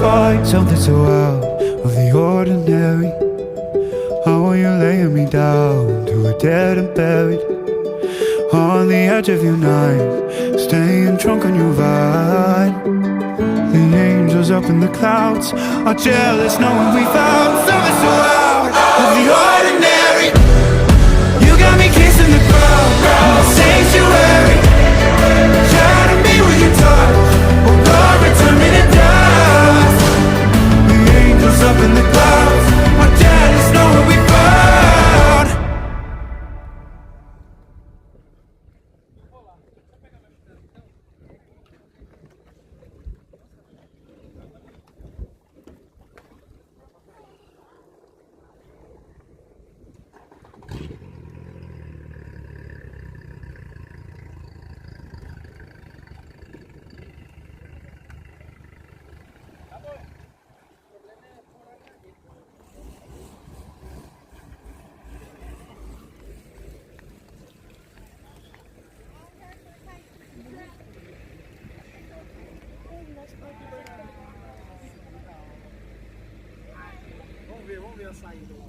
find something so out of the ordinary. How are you laying me down to a dead and buried on the edge of your night, staying drunk on your vine. The angels up in the clouds are jealous knowing we found something so out of the ordinary. You got me kissing the ground in the sanctuary. Shadow me with your touch, oh God, return me to dust. The angels up in the clouds are jealous knowing we found. Vamos ver a saída.